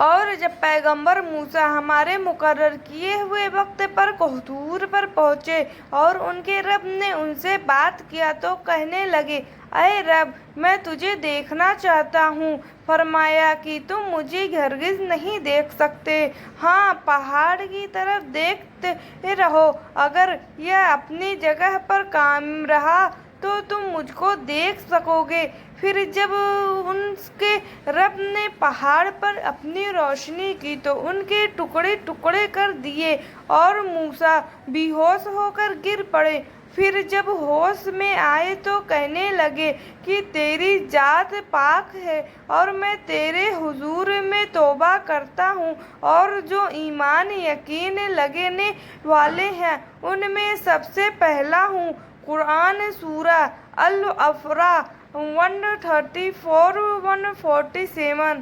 اور جب پیغمبر موسیٰ ہمارے مقرر کیے ہوئے وقت پر کوہ پر پہنچے اور ان کے رب نے ان سے بات کیا تو کہنے لگے، اے رب، میں تجھے دیکھنا چاہتا ہوں۔ فرمایا کہ تم مجھے ہرگز نہیں دیکھ سکتے، ہاں پہاڑ کی طرف دیکھتے رہو، اگر یہ اپنی جگہ پر قائم رہا تو تم مجھ کو دیکھ سکو گے۔ پھر جب ان کے رب نے پہاڑ پر اپنی روشنی کی تو ان کے ٹکڑے ٹکڑے کر دیے اور موسیٰ بے ہوش ہو کر گر پڑے۔ پھر جب ہوش میں آئے تو کہنے لگے کہ تیری ذات پاک ہے اور میں تیرے حضور میں توبہ کرتا ہوں، اور جو ایمان یقین لانے والے ہیں ان میں سب سے پہلا ہوں۔ قرآن سورہ الاسراء 134-147۔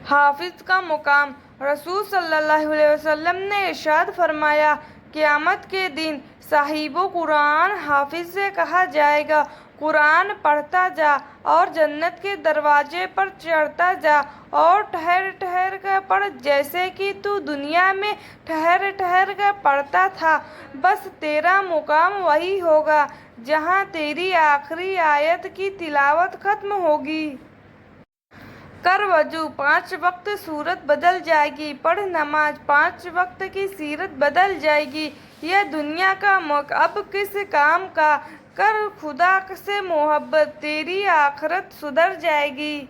حافظ کا مقام۔ رسول صلی اللہ علیہ وسلم نے ارشاد فرمایا، قیامت کے دن صاحب قرآن حافظ سے کہا جائے گا، قرآن پڑھتا جا اور جنت کے دروازے پر چڑھتا جا اور ٹھہر ٹھہر کر پڑھ، جیسے کہ تو دنیا میں ٹھہر ٹھہر کر پڑھتا تھا، بس تیرا مقام وہی ہوگا جہاں تیری آخری آیت کی تلاوت ختم ہوگی۔ کر وضو، 5 وقت صورت بدل جائے گی، پڑھ نماز، 5 وقت کی سیرت بدل جائے گی۔ یہ دنیا کا ملک اب کس کام کا، کر خدا سے محبت، تیری آخرت سدھر جائے گی۔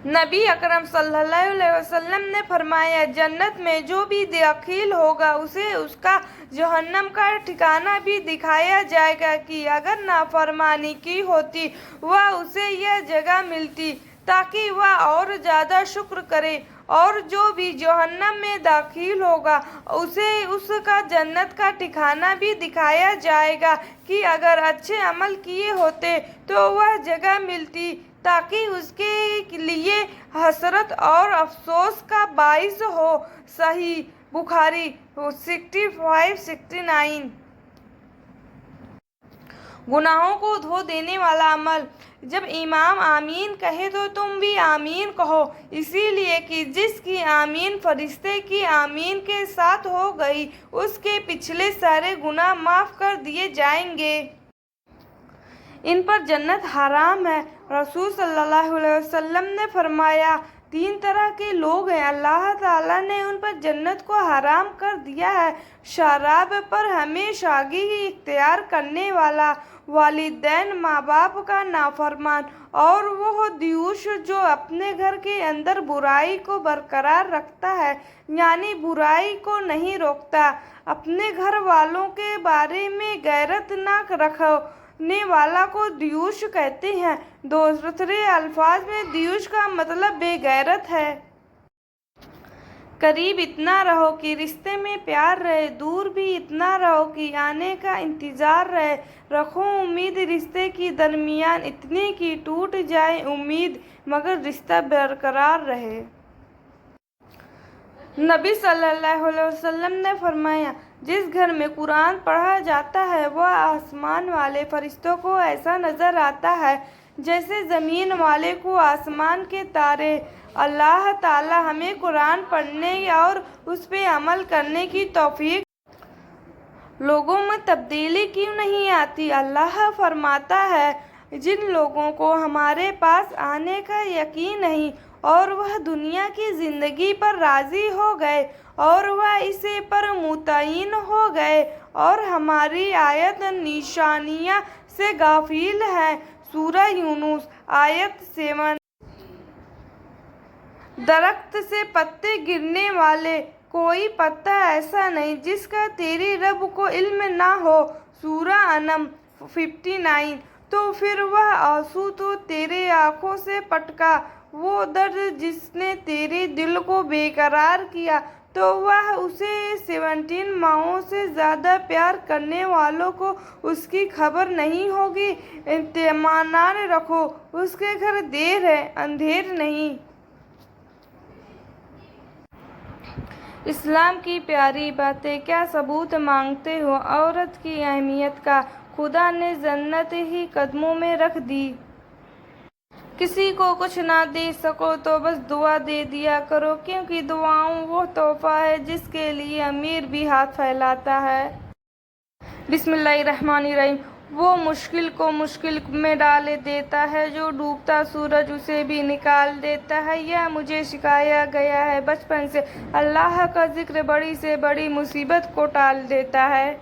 نبی اکرم صلی اللہ علیہ وسلم نے فرمایا، جنت میں جو بھی داخل ہوگا اسے اس کا جہنم کا ٹھکانہ بھی دکھایا جائے گا کہ اگر نافرمانی کی ہوتی وہ اسے یہ جگہ ملتی تاکہ وہ اور زیادہ شکر کرے، اور جو بھی جہنم میں داخل ہوگا اسے اس کا جنت کا ٹھکانہ بھی دکھایا جائے گا کہ اگر اچھے عمل کیے ہوتے تو وہ جگہ ملتی تاکہ اس کے لیے حسرت اور افسوس کا باعث ہو۔ صحیح بخاری 65-69۔ گناہوں کو دھو دینے والا عمل۔ جب امام آمین کہے تو تم بھی آمین کہو، اسی لیے کہ جس کی آمین فرشتے کی آمین کے ساتھ ہو گئی اس کے پچھلے سارے گناہ معاف کر دیے جائیں گے۔ ان پر جنت حرام ہے۔ رسول صلی اللہ علیہ وسلم نے فرمایا، 3 طرح کے لوگ ہیں، اللہ تعالیٰ نے ان پر جنت کو حرام کر دیا ہے: شراب پر ہمیشگی اختیار کرنے والا، والدین ماں باپ کا نافرمان، اور وہ دیوش جو اپنے گھر کے اندر برائی کو برقرار رکھتا ہے، یعنی برائی کو نہیں روکتا۔ اپنے گھر والوں کے بارے میں غیرت نہ رکھنے والے کو دیوش کہتے ہیں۔ دوسرے الفاظ میں دیوش کا مطلب بے غیرت ہے۔ قریب اتنا رہو کہ رشتے میں پیار رہے، دور بھی اتنا رہو کہ آنے کا انتظار رہے۔ رکھو امید رشتے کے درمیان اتنی کہ ٹوٹ جائے امید مگر رشتہ برقرار رہے۔ نبی صلی اللہ علیہ وسلم نے فرمایا، جس گھر میں قرآن پڑھا جاتا ہے وہ آسمان والے فرشتوں کو ایسا نظر آتا ہے جیسے زمین والے کو آسمان کے تارے۔ اللہ تعالیٰ ہمیں قرآن پڑھنے اور اس پہ عمل کرنے کی توفیق۔ لوگوں میں تبدیلی کیوں نہیں آتی؟ اللہ فرماتا ہے، جن لوگوں کو ہمارے پاس آنے کا یقین نہیں اور وہ دنیا کی زندگی پر راضی ہو گئے اور وہ اس پر مطمئن ہو گئے اور ہماری آیت نشانیوں سے غافل ہیں۔ سورہ یونس آیت 7۔ درخت سے پتے گرنے والے، کوئی پتا ایسا نہیں جس کا تیرے رب کو علم نہ ہو۔ سورہ انعام 59۔ تو پھر وہ آنسو تو تیرے آنکھوں سے پٹکا، وہ درد جس نے تیرے دل کو بے قرار کیا، تو وہ اسے 17 ماہوں سے زیادہ پیار کرنے والوں کو اس کی خبر نہیں ہوگی؟ اطمینان رکھو، اس کے گھر دیر ہے، اندھیر نہیں۔ اسلام کی پیاری باتیں، کیا ثبوت مانگتے ہو عورت کی اہمیت کا؟ خدا نے جنت ہی قدموں میں رکھ دی کسی کو کچھ نہ دے سکو تو بس دعا دے دیا کرو، کیونکہ دعاؤں وہ تحفہ ہے جس کے لیے امیر بھی ہاتھ پھیلاتا ہے۔ بسم اللہ الرحمن الرحیم۔ وہ مشکل کو مشکل میں ڈال دیتا ہے، جو ڈوبتا سورج اسے بھی نکال دیتا ہے۔ یہ مجھے سکھایا گیا ہے بچپن سے، اللہ کا ذکر بڑی سے بڑی مصیبت کو ٹال دیتا ہے۔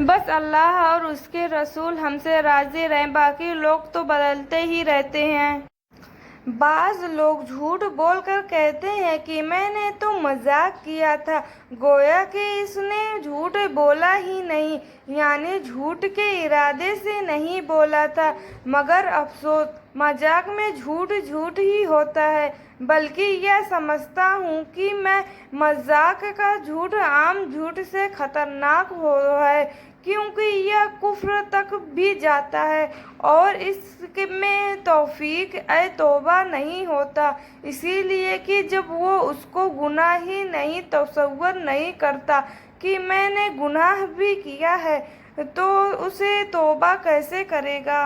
بس اللہ اور اس کے رسول ہم سے راضی رہیں، باقی لوگ تو بدلتے ہی رہتے ہیں۔ بعض لوگ جھوٹ بول کر کہتے ہیں کہ میں نے تو مذاق کیا تھا، گویا کہ اس نے جھوٹ بولا ہی نہیں، یعنی جھوٹ کے ارادے سے نہیں بولا تھا۔ مگر افسوس، مذاق میں جھوٹ جھوٹ ہی ہوتا ہے، بلکہ یہ سمجھتا ہوں کہ میں مذاق کا جھوٹ عام جھوٹ سے خطرناک ہے، کیونکہ یہ کفر تک بھی جاتا ہے اور اس میں توفیق توبہ نہیں ہوتا، اسی لیے کہ جب وہ اس کو گناہ ہی نہیں تصور نہیں کرتا کہ میں نے گناہ بھی کیا ہے تو اسے توبہ کیسے کرے گا؟